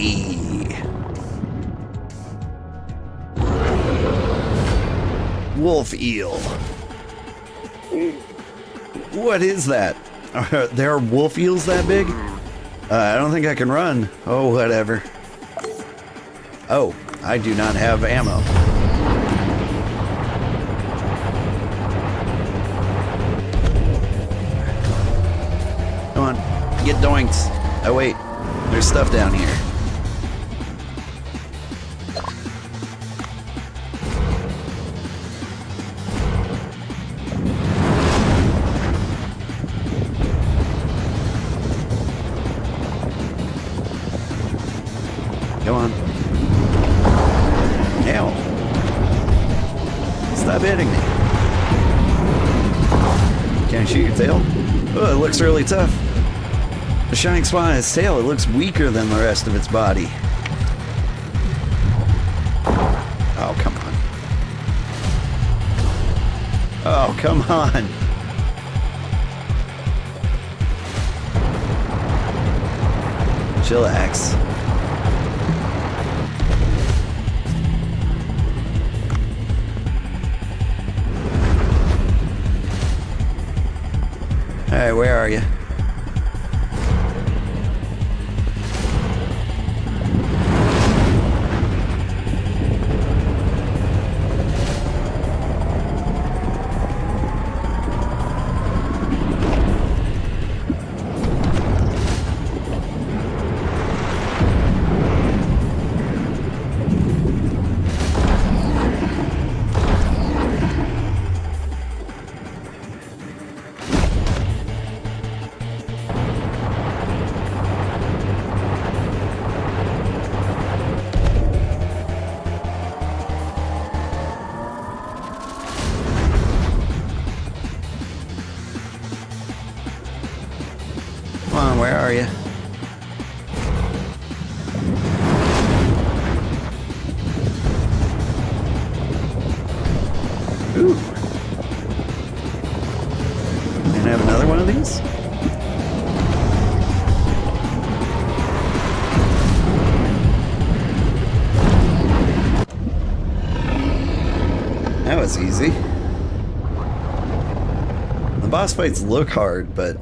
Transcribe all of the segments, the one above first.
Hey. Wolf Eel. What is that? There are wolf eels that big? I don't think I can run. Oh, whatever. Oh, I do not have ammo. Come on, get doinked. Oh wait, there's stuff down here. Come on. Ow. Stop hitting me. Can I shoot your tail? Oh, it looks really tough. The shining spot on its tail, it looks weaker than the rest of its body. Oh, come on. Oh, come on. Chillax. Alright, where are you? Come on, where are you? Ooh. Can I have another one of these? That was easy. The boss fights look hard, but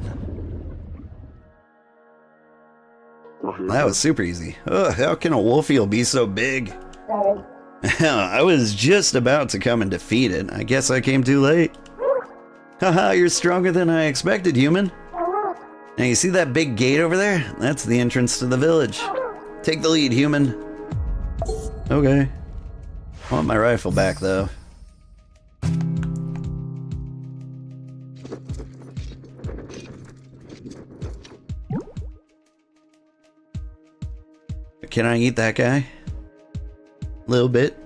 that was super easy. Ugh, how can a wolf eel be so big? I was just about to come and defeat it. I guess I came too late. Haha, you're stronger than I expected, human. Now you see that big gate over there? That's the entrance to the village. Take the lead, human. Okay. I want my rifle back, though. Can I eat that guy? A little bit.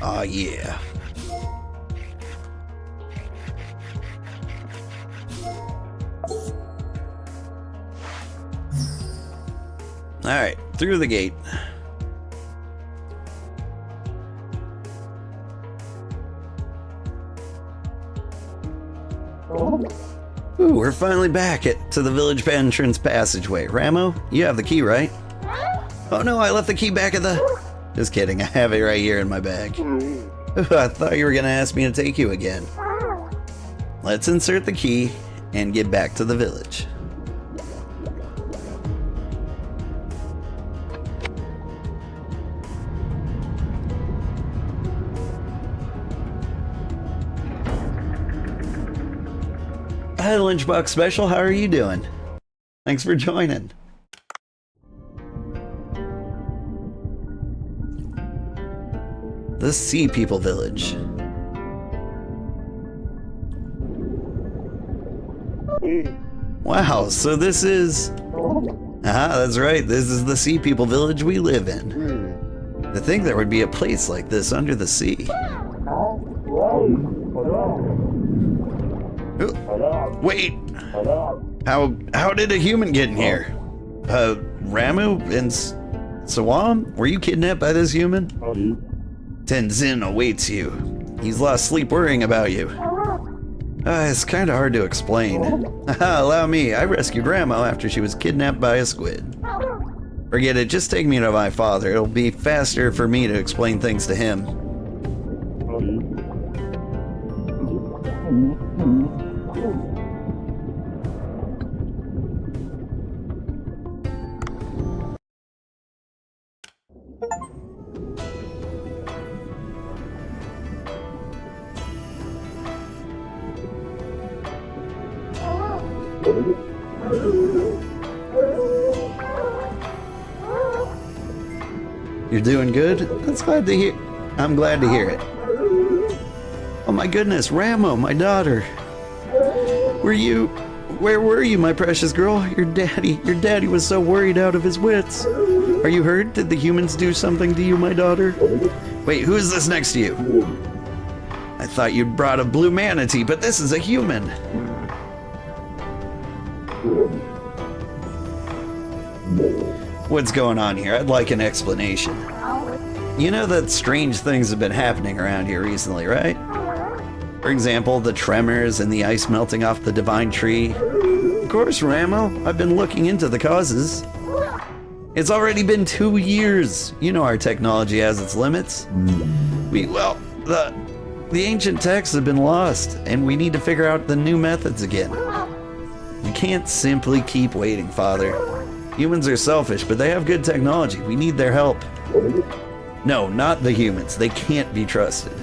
Oh yeah. Alright, through the gate. Ooh, we're finally back to the village entrance passageway. Ramo, you have the key, right? Oh no, I left the key back at the... Just kidding, I have it right here in my bag. Ooh, I thought you were gonna ask me to take you again. Let's insert the key and get back to the village. Hi, Lunchbox Special. How are you doing? Thanks for joining. The Sea People Village. Wow, so this is... that's right. This is the Sea People Village we live in. To think there would be a place like this under the sea. Wait, how did a human get in here? Ramu and Sawam? Were you kidnapped by this human? Tenzin awaits you. He's lost sleep worrying about you. It's kinda hard to explain. Allow me, I rescued Ramo after she was kidnapped by a squid. Forget it, just take me to my father. It'll be faster for me to explain things to him. You're doing good? That's glad to hear. I'm glad to hear it. Oh my goodness, Ramo, my daughter. Where were you, my precious girl? Your daddy was so worried out of his wits. Are you hurt? Did the humans do something to you, my daughter? Wait, who is this next to you? I thought you'd brought a blue manatee, but this is a human. What's going on here? I'd like an explanation. You know that strange things have been happening around here recently, right? For example, the tremors and the ice melting off the divine tree. Of course, Ramo, I've been looking into the causes. It's already been 2 years. You know our technology has its limits. The ancient texts have been lost, and we need to figure out the new methods again. We can't simply keep waiting, Father. Humans are selfish, but they have good technology. We need their help. No, not the humans. They can't be trusted.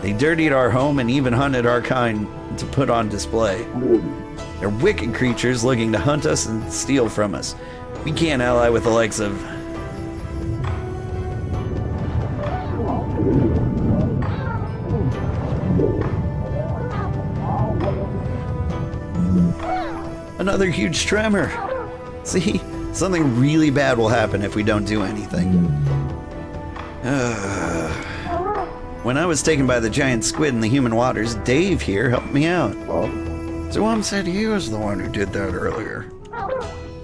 They dirtied our home and even hunted our kind to put on display. They're wicked creatures looking to hunt us and steal from us. We can't ally with the likes of... Another huge tremor. See, something really bad will happen if we don't do anything. When I was taken by the giant squid in the human waters, Dave here helped me out. So Mom said he was the one who did that earlier.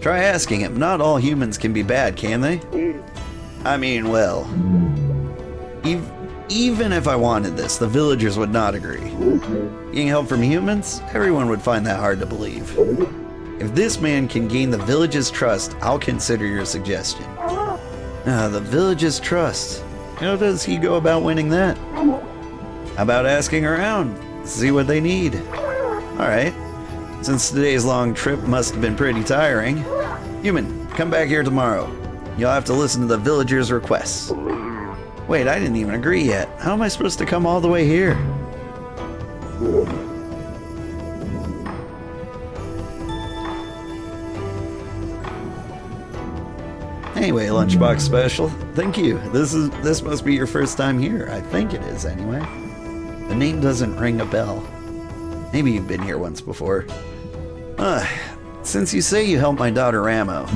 Try asking him. Not all humans can be bad, can they? I mean, well... Even if I wanted this, the villagers would not agree. Getting help from humans? Everyone would find that hard to believe. If this man can gain the village's trust, I'll consider your suggestion. The village's trust. How does he go about winning that? How about asking around? See what they need. Alright. Since today's long trip must have been pretty tiring, human, come back here tomorrow. You'll have to listen to the villagers' requests. Wait, I didn't even agree yet. How am I supposed to come all the way here? Anyway, Lunchbox Special, thank you. This must be your first time here. I think it is, anyway. The name doesn't ring a bell. Maybe you've been here once before. Since you say you helped my daughter Ramo,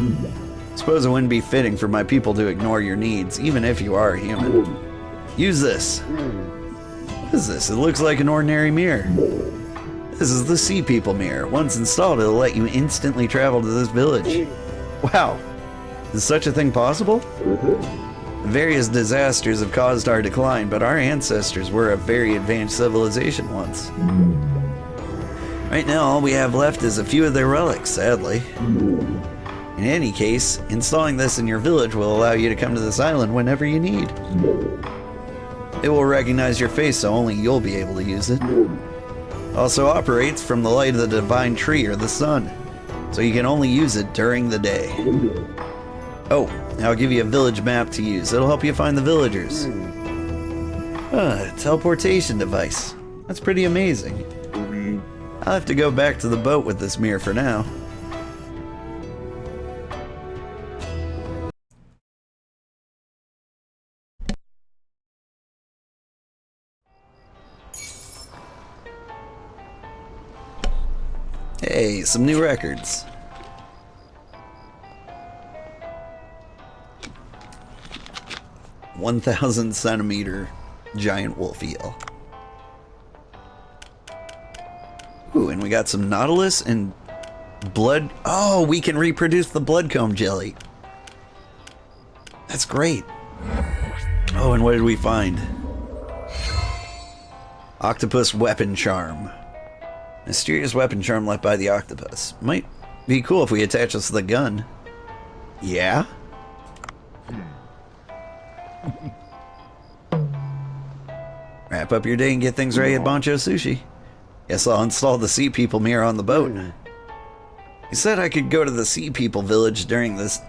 suppose it wouldn't be fitting for my people to ignore your needs, even if you are a human. Use this. What is this? It looks like an ordinary mirror. This is the Sea People mirror. Once installed, it'll let you instantly travel to this village. Wow. Is such a thing possible? Various disasters have caused our decline, but our ancestors were a very advanced civilization once. Right now, all we have left is a few of their relics, sadly. In any case, installing this in your village will allow you to come to this island whenever you need. It will recognize your face, so only you'll be able to use it. Also operates from the light of the divine tree or the sun, so you can only use it during the day. Oh, I'll give you a village map to use. It'll help you find the villagers. Teleportation device. That's pretty amazing. I'll have to go back to the boat with this mirror for now. Hey, some new records. "1,000 centimeter giant wolf eel." Ooh, and we got some nautilus and blood. Oh, we can reproduce the bloodcomb jelly. That's great. Oh, and what did we find? Octopus weapon charm. Mysterious weapon charm left by the octopus. Might be cool if we attach us to the gun. Yeah? Wrap up your day and get things ready at Bancho Sushi. Guess I'll install the Sea People mirror on the boat. You said I could go to the Sea People village during this...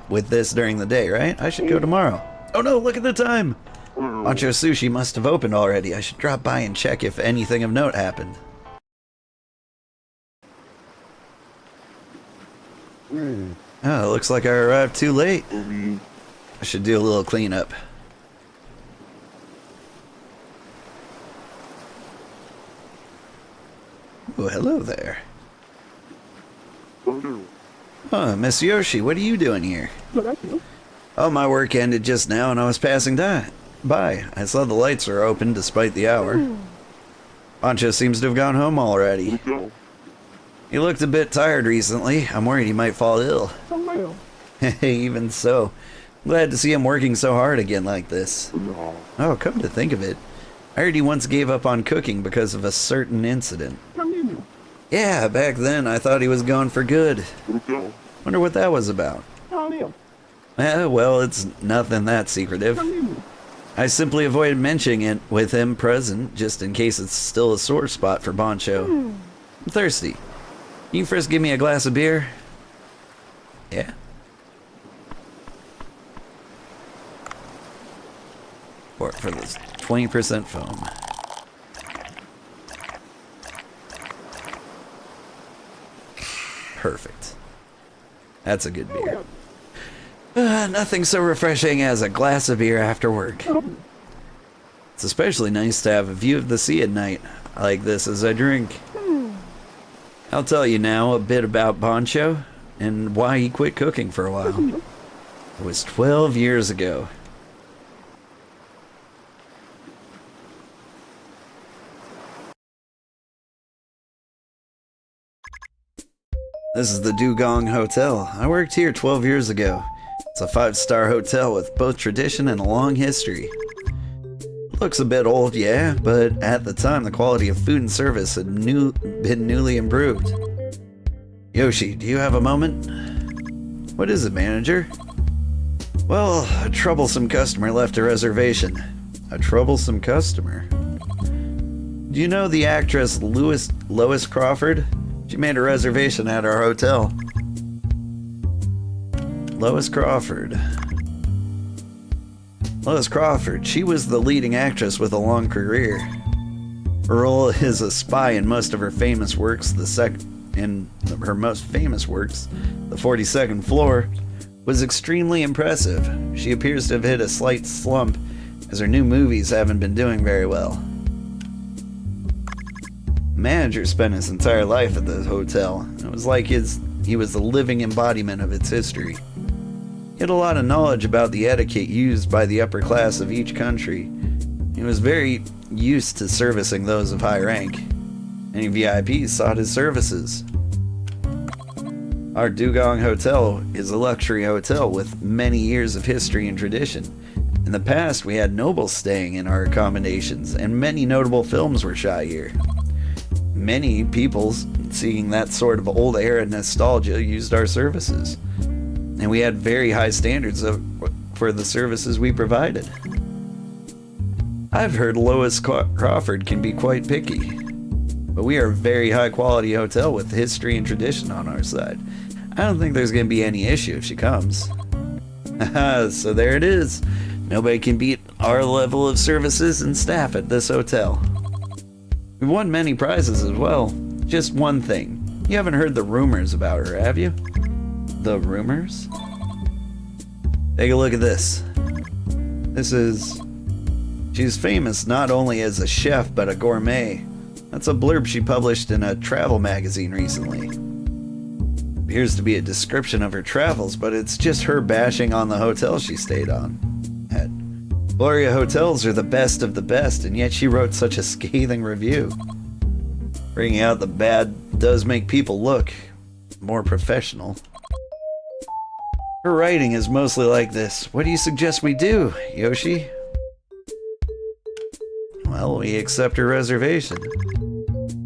with this during the day, right? I should go tomorrow. Oh no, look at the time! Bancho Sushi must have opened already. I should drop by and check if anything of note happened. Oh, looks like I arrived too late. I should do a little cleanup. Oh, hello there. Oh, Miss Yoshi, what are you doing here? Oh, my work ended just now and I was passing by. I saw the lights were open despite the hour. Bancho seems to have gone home already. He looked a bit tired recently. I'm worried he might fall ill. Even so, glad to see him working so hard again like this. Oh, come to think of it, I heard he once gave up on cooking because of a certain incident. Yeah, back then I thought he was gone for good. Wonder what that was about. Well, it's nothing that secretive. I simply avoided mentioning it with him present, just in case it's still a sore spot for Bancho. I'm thirsty. Can you first give me a glass of beer? Yeah. For this 20% foam. Perfect. That's a good beer. Nothing so refreshing as a glass of beer after work. It's especially nice to have a view of the sea at night like this as I drink. I'll tell you now a bit about Bancho and why he quit cooking for a while. It was 12 years ago. This is the Dugong Hotel. I worked here 12 years ago. It's a 5-star hotel with both tradition and a long history. Looks a bit old, yeah, but at the time the quality of food and service had been newly improved. Yoshi, do you have a moment? What is it, manager? Well, a troublesome customer left a reservation. A troublesome customer? Do you know the actress Lois Crawford? She made a reservation at our hotel. Lois Crawford. Lois Crawford, she was the leading actress with a long career. Her role as a spy in most of her famous works, the 42nd Floor, was extremely impressive. She appears to have hit a slight slump, as her new movies haven't been doing very well. The manager spent his entire life at the hotel. It was like he was the living embodiment of its history. He had a lot of knowledge about the etiquette used by the upper class of each country. He was very used to servicing those of high rank. Any VIPs sought his services. Our Dugong Hotel is a luxury hotel with many years of history and tradition. In the past, we had nobles staying in our accommodations, and many notable films were shot here. Many people seeking that sort of old era nostalgia used our services. And we had very high standards for the services we provided. I've heard Lois Crawford can be quite picky, but we are a very high quality hotel with history and tradition on our side. I don't think there's going to be any issue if she comes. Haha, so there it is. Nobody can beat our level of services and staff at this hotel. We've won many prizes as well. Just one thing. You haven't heard the rumors about her, have you? The rumors? Take a look at this. She's famous not only as a chef, but a gourmet. That's a blurb she published in a travel magazine recently. Appears to be a description of her travels, but it's just her bashing on the hotel she stayed on. Gloria Hotels are the best of the best, and yet she wrote such a scathing review. Bringing out the bad does make people look more professional. Her writing is mostly like this. What do you suggest we do, Yoshi? Well, we accept her reservation.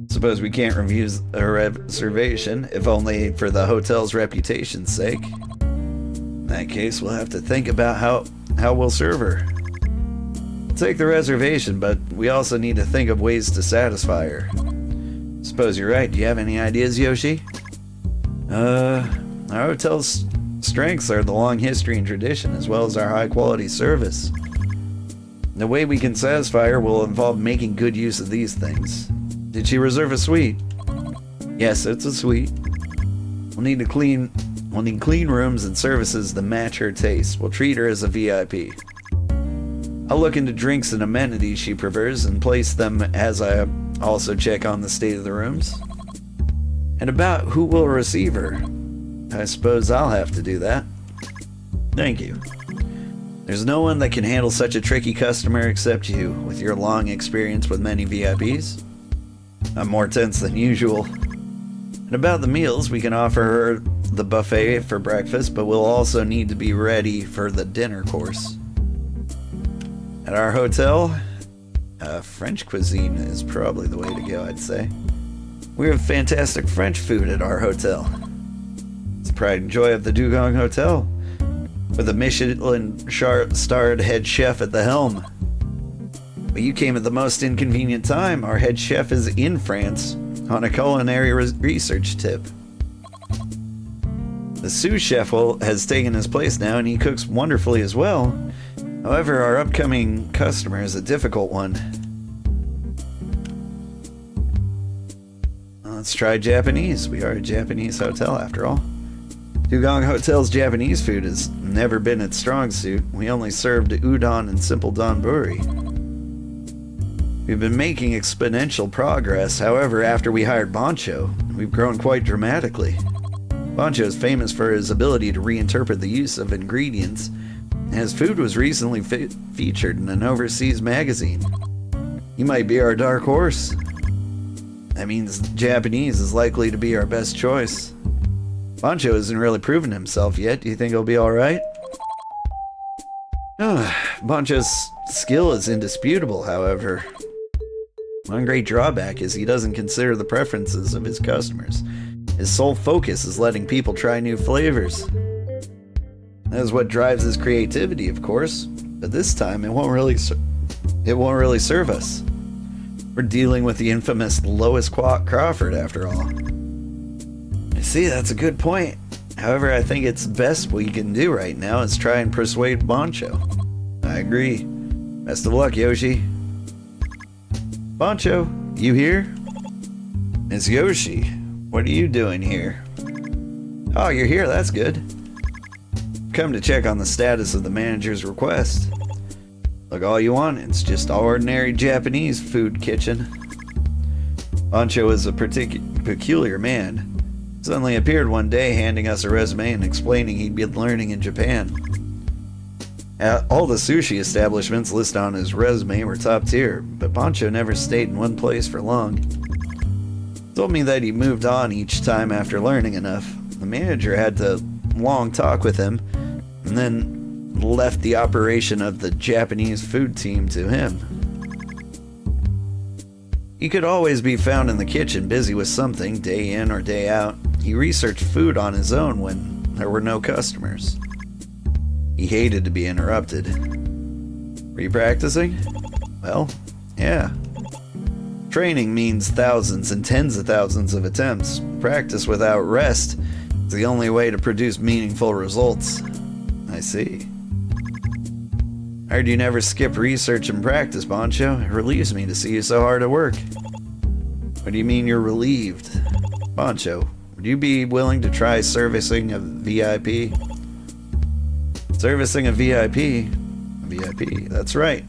It's Suppose we can't refuse a reservation, if only for the hotel's reputation's sake. In that case, we'll have to think about how we'll serve her. We'll take the reservation, but we also need to think of ways to satisfy her. Suppose you're right. Do you have any ideas, Yoshi? Our hotel's strengths are the long history and tradition, as well as our high-quality service. The way we can satisfy her will involve making good use of these things. Did she reserve a suite? Yes, it's a suite. We'll need clean rooms and services that match her taste. We'll treat her as a VIP. I'll look into drinks and amenities she prefers and place them as I also check on the state of the rooms. And about who will receive her. I suppose I'll have to do that. Thank you. There's no one that can handle such a tricky customer except you, with your long experience with many VIPs. I'm more tense than usual. And about the meals, we can offer her the buffet for breakfast, but we'll also need to be ready for the dinner course. At our hotel, French cuisine is probably the way to go, I'd say. We have fantastic French food at our hotel. It's the pride and joy of the Dugong Hotel, with a Michelin-starred head chef at the helm. But you came at the most inconvenient time. Our head chef is in France on a culinary research tip. The sous chef has taken his place now, and he cooks wonderfully as well. However, our upcoming customer is a difficult one. Let's try Japanese. We are a Japanese hotel, after all. Dugong Hotel's Japanese food has never been its strong suit. We only served udon and simple donburi. We've been making exponential progress. However, after we hired Bancho, we've grown quite dramatically. Bancho is famous for his ability to reinterpret the use of ingredients, and his food was recently featured in an overseas magazine. He might be our dark horse. That means Japanese is likely to be our best choice. Bancho hasn't really proven himself yet. Do you think he'll be alright? Bancho's skill is indisputable, however. One great drawback is he doesn't consider the preferences of his customers. His sole focus is letting people try new flavors. That is what drives his creativity, of course, but this time it won't really serve us. We're dealing with the infamous Lois Crawford, after all. I see, that's a good point. However, I think it's best we can do right now is try and persuade Bancho. I agree. Best of luck, Yoshi. Bancho, you here? It's Yoshi. What are you doing here? Oh, you're here, that's good. Come to check on the status of the manager's request. Look all you want, it's just ordinary Japanese food kitchen. Bancho is a peculiar man. Suddenly appeared one day handing us a resume and explaining he'd been learning in Japan. All the sushi establishments listed on his resume were top tier, but Bancho never stayed in one place for long. He told me that he moved on each time after learning enough. The manager had a long talk with him, and then left the operation of the Japanese food team to him. He could always be found in the kitchen busy with something, day in or day out. He researched food on his own when there were no customers. He hated to be interrupted. Were you practicing? Well, yeah. Training means thousands and tens of thousands of attempts. Practice without rest is the only way to produce meaningful results. I see. I heard you never skip research and practice, Bancho. It relieves me to see you so hard at work. What do you mean you're relieved? Bancho, would you be willing to try servicing a VIP? Servicing a VIP? VIP, that's right.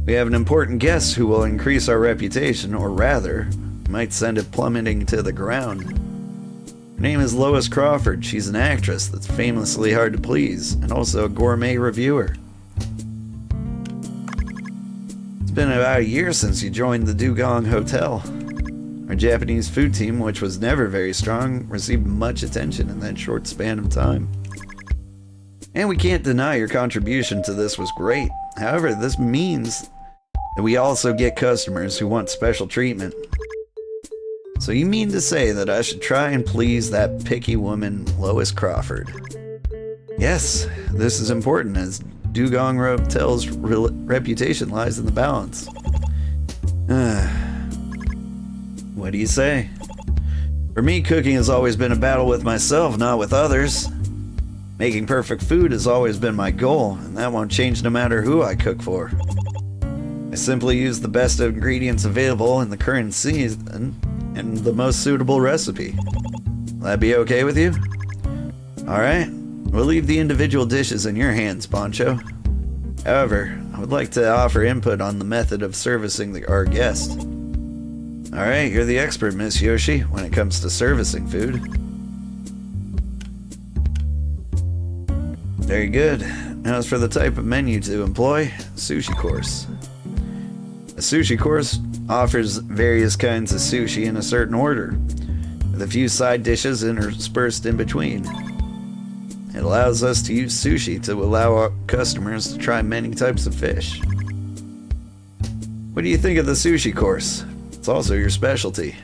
We have an important guest who will increase our reputation, or rather, might send it plummeting to the ground. Her name is Lois Crawford. She's an actress that's famously hard to please, and also a gourmet reviewer. It's been about a year since you joined the Dugong Hotel. Our Japanese food team, which was never very strong, received much attention in that short span of time. And we can't deny your contribution to this was great. However, this means that we also get customers who want special treatment. So you mean to say that I should try and please that picky woman, Lois Crawford? Yes, this is important as Dugong Hotel's reputation lies in the balance. What do you say? For me, cooking has always been a battle with myself, not with others. Making perfect food has always been my goal, and that won't change no matter who I cook for. I simply use the best ingredients available in the current season and the most suitable recipe. Will that be okay with you? Alright, we'll leave the individual dishes in your hands, Bancho. However, I would like to offer input on the method of servicing our guest. Alright, you're the expert, Miss Yoshi, when it comes to servicing food. Very good. Now as for the type of menu to employ, sushi course. A sushi course offers various kinds of sushi in a certain order, with a few side dishes interspersed in between. It allows us to use sushi to allow our customers to try many types of fish. What do you think of the sushi course? It's also your specialty.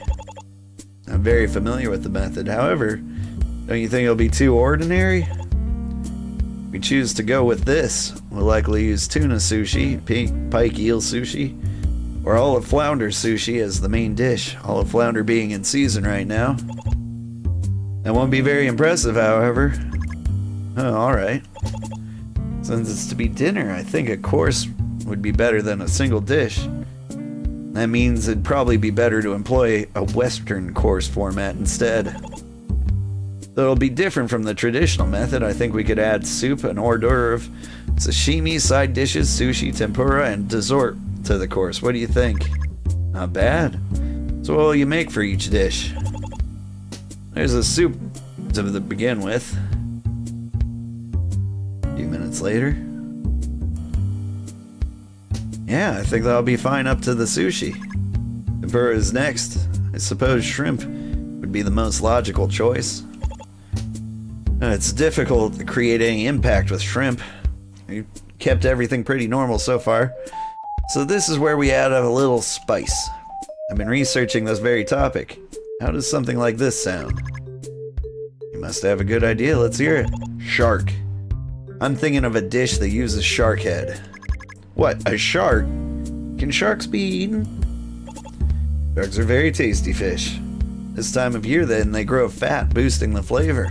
I'm very familiar with the method, however, don't you think it'll be too ordinary? If we choose to go with this, we'll likely use tuna sushi, pike eel sushi, or olive flounder sushi as the main dish, olive flounder being in season right now. That won't be very impressive, however. Oh, alright. Since it's to be dinner, I think a course would be better than a single dish. That means it'd probably be better to employ a Western course format instead. Though it'll be different from the traditional method, I think we could add soup, an hors d'oeuvre, sashimi, side dishes, sushi, tempura, and dessert to the course. What do you think? Not bad. So what will you make for each dish? There's a soup to begin with. A few minutes later. Yeah, I think that'll be fine up to the sushi. Tempura is next. I suppose shrimp would be the most logical choice. It's difficult to create any impact with shrimp. We've kept everything pretty normal so far. So this is where we add a little spice. I've been researching this very topic. How does something like this sound? You must have a good idea, let's hear it. Shark. I'm thinking of a dish that uses shark head. What, a shark? Can sharks be eaten? Sharks are very tasty fish. This time of year then, they grow fat, boosting the flavor.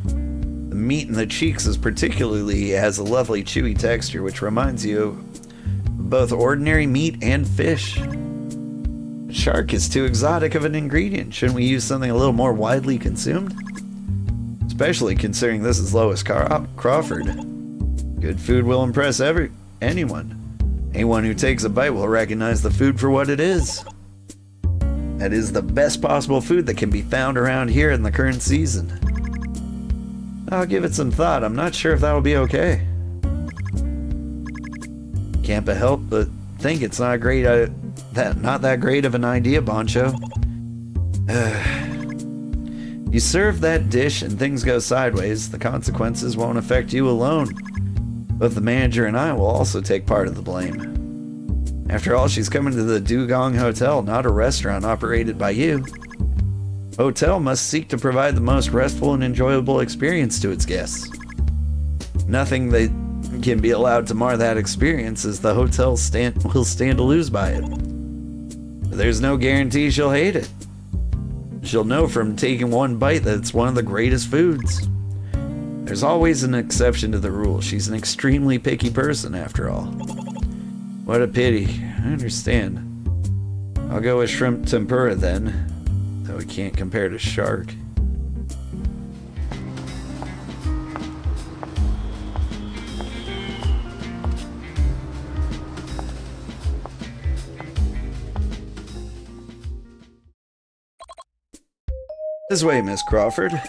The meat in the cheeks has a lovely chewy texture, which reminds you of both ordinary meat and fish. Shark is too exotic of an ingredient. Shouldn't we use something a little more widely consumed? Especially considering this is Lois Crawford. Good food will impress anyone. Anyone who takes a bite will recognize the food for what it is. That is the best possible food that can be found around here in the current season. I'll give it some thought. I'm not sure if that'll be okay. Can't but help but think it's not that great of an idea, Bancho. You serve that dish and things go sideways, the consequences won't affect you alone. Both the manager and I will also take part of the blame. After all, she's coming to the Dugong Hotel, not a restaurant operated by you. Hotel must seek to provide the most restful and enjoyable experience to its guests. Nothing that can be allowed to mar that experience, as the hotel will stand to lose by it. But there's no guarantee she'll hate it. She'll know from taking one bite that it's one of the greatest foods. There's always an exception to the rule. She's an extremely picky person, after all. What a pity. I understand. I'll go with shrimp tempura then, though it can't compare to shark. This way, Miss Crawford.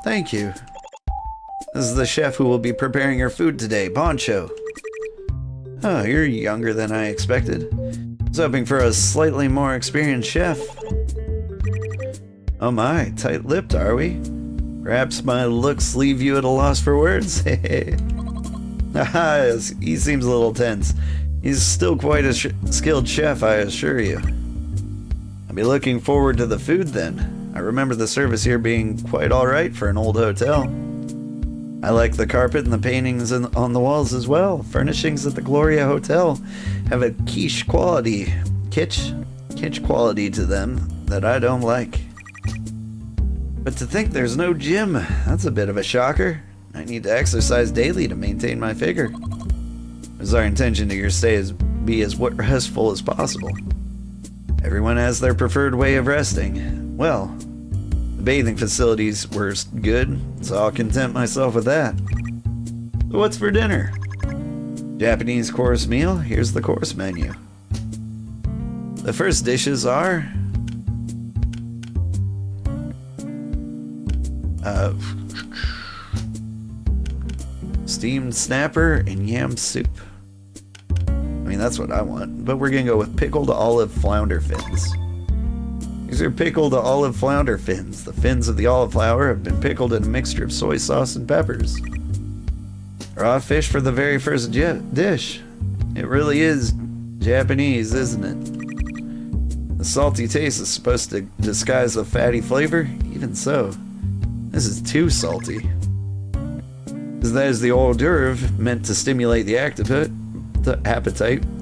Thank you. This is the chef who will be preparing your food today, Bancho. Oh, you're younger than I expected. I was hoping for a slightly more experienced chef. Oh my, tight-lipped are we? Perhaps my looks leave you at a loss for words? Haha, he seems a little tense. He's still quite a skilled chef, I assure you. I'll be looking forward to the food then. I remember the service here being quite alright for an old hotel. I like the carpet and the paintings on the walls as well. Furnishings at the Gloria Hotel have a kitsch quality to them that I don't like. But to think there's no gym, that's a bit of a shocker. I need to exercise daily to maintain my figure. It's our intention to your stay be as restful as possible. Everyone has their preferred way of resting. Well, the bathing facilities were good, so I'll content myself with that. So what's for dinner? Japanese course meal. Here's the course menu. The first dishes are steamed snapper and yam soup. I mean, that's what I want, but we're gonna go with pickled olive flounder fins. These are pickled olive flounder fins. The fins of the olive flower have been pickled in a mixture of soy sauce and peppers. Raw fish for the very first dish. It really is Japanese, isn't it? The salty taste is supposed to disguise the fatty flavor. Even so, this is too salty. As that is the hors d'oeuvre meant to stimulate the appetite,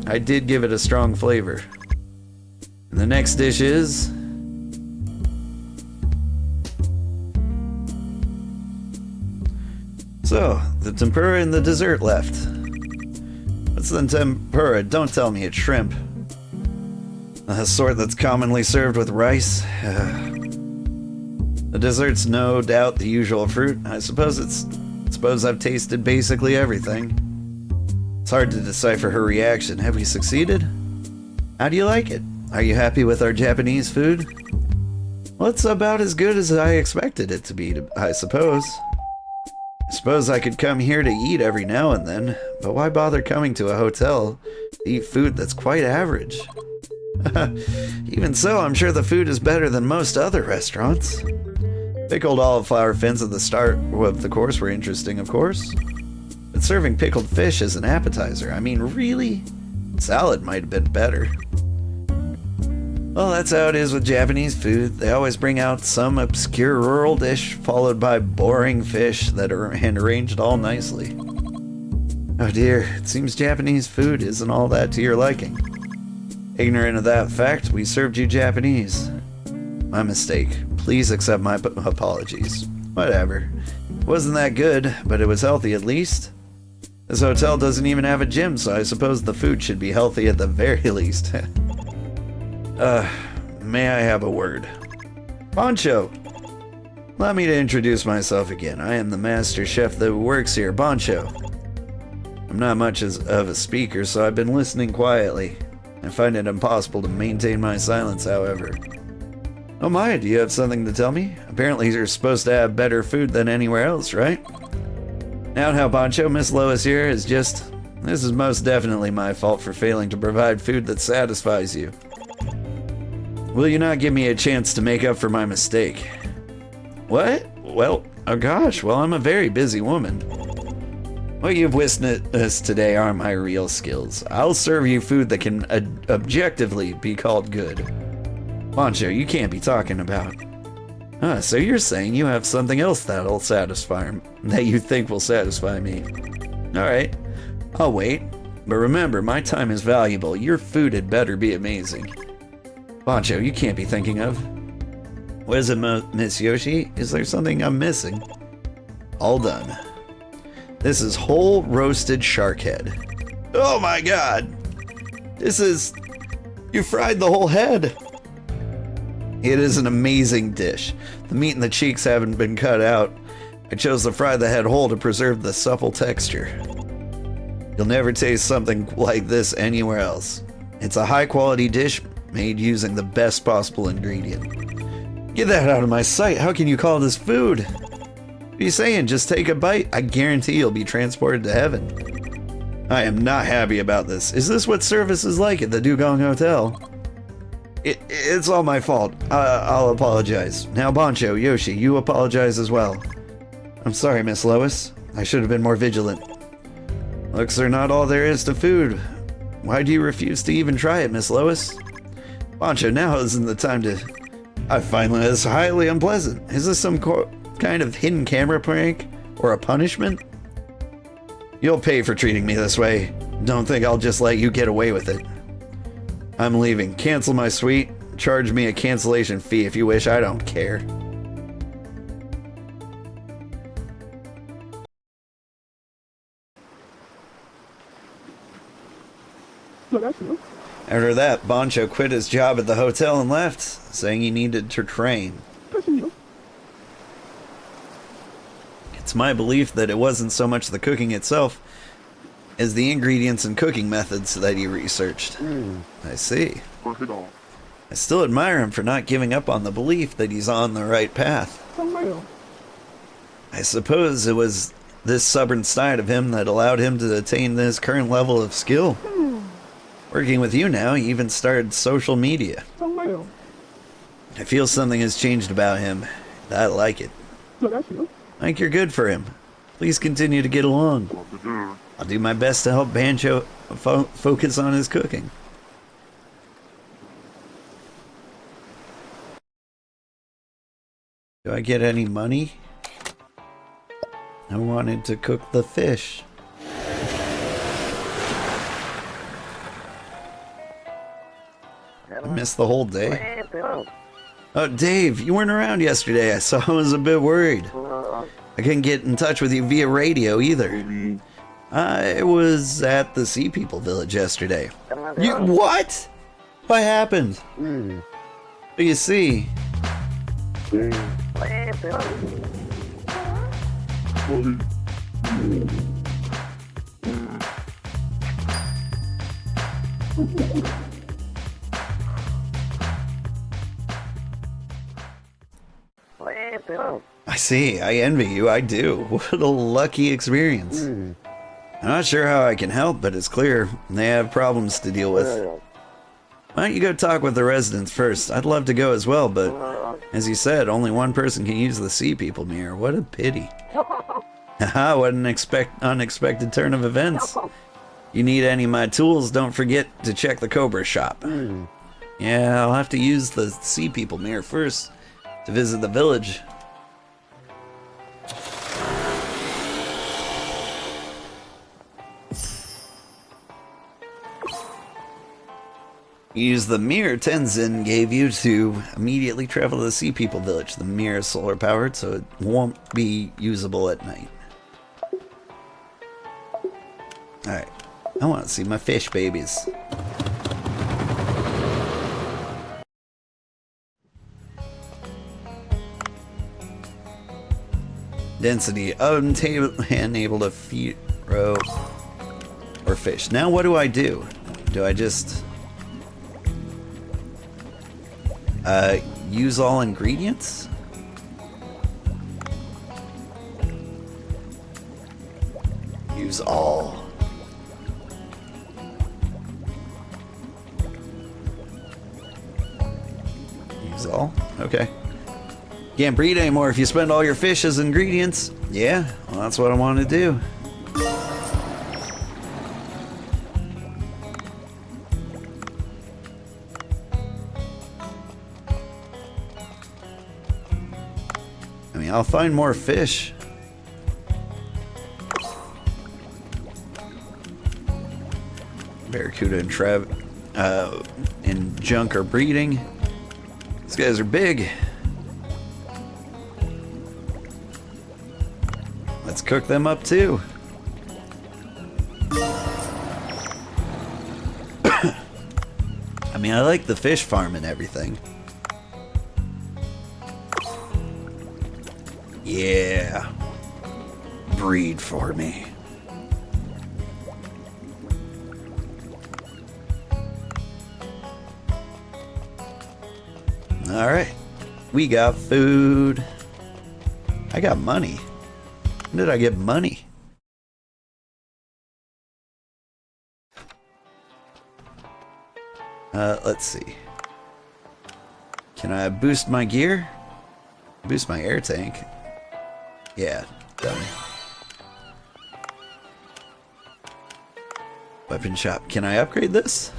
I did give it a strong flavor. And the next dish is so, the tempura and the dessert left. What's the tempura? Don't tell me it's shrimp. A sort that's commonly served with rice. The dessert's no doubt the usual fruit. I suppose I've tasted basically everything. It's hard to decipher her reaction. Have we succeeded? How do you like it? Are you happy with our Japanese food? Well, it's about as good as I expected it to be, I suppose. I suppose I could come here to eat every now and then, but why bother coming to a hotel to eat food that's quite average? Even so, I'm sure the food is better than most other restaurants. Pickled olive flower fins at the start of the course were interesting, of course. But serving pickled fish as an appetizer, I mean, really? Salad might have been better. Well, that's how it is with Japanese food. They always bring out some obscure rural dish, followed by boring fish that are arranged all nicely. Oh dear, it seems Japanese food isn't all that to your liking. Ignorant of that fact, we served you Japanese. My mistake. Please accept my apologies. Whatever. It wasn't that good, but it was healthy at least. This hotel doesn't even have a gym, so I suppose the food should be healthy at the very least. May I have a word? Bancho! Allow me to introduce myself again. I am the master chef that works here, Bancho. I'm not much of a speaker, so I've been listening quietly. I find it impossible to maintain my silence, however. Oh my, do you have something to tell me? Apparently you're supposed to have better food than anywhere else, right? Now, Bancho, Miss Lois here is just... This is most definitely my fault for failing to provide food that satisfies you. Will you not give me a chance to make up for my mistake? What? Well, oh gosh, well, I'm a very busy woman. What you've witnessed today are my real skills. I'll serve you food that can objectively be called good. Bancho, you can't be talking about. So you're saying you have something else that you think will satisfy me. Alright, I'll wait. But remember, my time is valuable. Your food had better be amazing. Bancho, you can't be thinking of. What is it, Miss Yoshi? Is there something I'm missing? All done. This is whole roasted shark head. Oh my god! You fried the whole head! It is an amazing dish. The meat and the cheeks haven't been cut out. I chose to fry the head whole to preserve the supple texture. You'll never taste something like this anywhere else. It's a high quality dish made using the best possible ingredient. Get that out of my sight. How can you call this food? What are you saying? Just take a bite. I guarantee you'll be transported to heaven. I am not happy about this. Is this what service is like at the Dugong Hotel? It's all my fault. I'll apologize. Now, Bancho, Yoshi, you apologize as well. I'm sorry, Miss Lois. I should have been more vigilant. Looks are not all there is to food. Why do you refuse to even try it, Miss Lois? Bancho, now isn't the time to... I find this highly unpleasant. Is this some kind of hidden camera prank? Or a punishment? You'll pay for treating me this way. Don't think I'll just let you get away with it. I'm leaving. Cancel my suite. Charge me a cancellation fee if you wish. I don't care. After that, Bancho quit his job at the hotel and left, saying he needed to train. It's my belief that it wasn't so much the cooking itself as the ingredients and cooking methods that he researched. I see. I still admire him for not giving up on the belief that he's on the right path. I suppose it was this stubborn side of him that allowed him to attain this current level of skill. Working with you now, he even started social media. I feel something has changed about him. I like it. I think you're good for him. Please continue to get along. I'll do my best to help Bancho focus on his cooking. Do I get any money? I wanted to cook the fish. I missed the whole day. Oh, Dave, you weren't around yesterday, so I was a bit worried. I couldn't get in touch with you via radio either. I was at the Sea People Village yesterday. What? What happened? You see... I see. I envy you. I do. What a lucky experience. I'm not sure how I can help, but it's clear they have problems to deal with. Why don't you go talk with the residents first? I'd love to go as well, but as you said, only one person can use the Sea People mirror. What a pity. Haha, what an unexpected turn of events. You need any of my tools, don't forget to check the Cobra shop. Yeah, I'll have to use the Sea People mirror first to visit the village. Use the mirror Tenzin gave you to immediately travel to the Sea People Village. The mirror is solar powered, so it won't be usable at night. Alright, I want to see my fish babies. Density, unable to feed row or fish. Now what do? Do I just use all ingredients? Use all. Use all? Okay. Can't breed anymore if you spend all your fish as ingredients. Yeah, well, that's what I want to do. I mean, I'll find more fish. Barracuda and junk are breeding. These guys are big. Let's cook them up too. I mean, I like the fish farm and everything. Yeah. Breed for me. Alright. We got food. I got money. When did I get money? Let's see. Can I boost my gear? Boost my air tank? Yeah, done. Weapon shop. Can I upgrade this?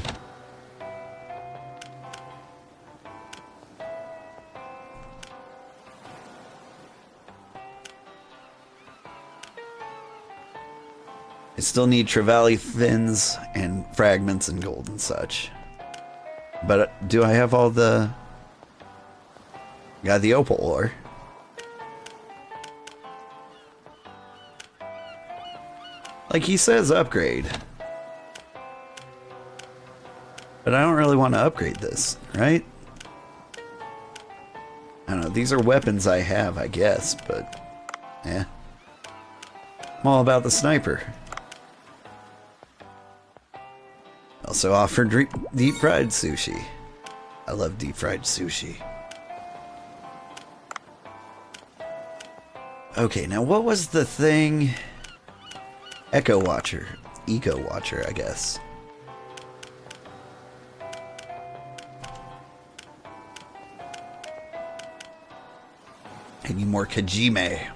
still need trevally fins and fragments and gold and such. But do I have all the... Got the opal ore. Like he says upgrade. But I don't really want to upgrade this, right? I don't know, these are weapons I have, I guess, but... yeah. I'm all about the sniper. Also offered deep fried sushi. I love deep fried sushi. Okay, now what was the thing? Echo Watcher. Eco Watcher, I guess. I need more Kajime.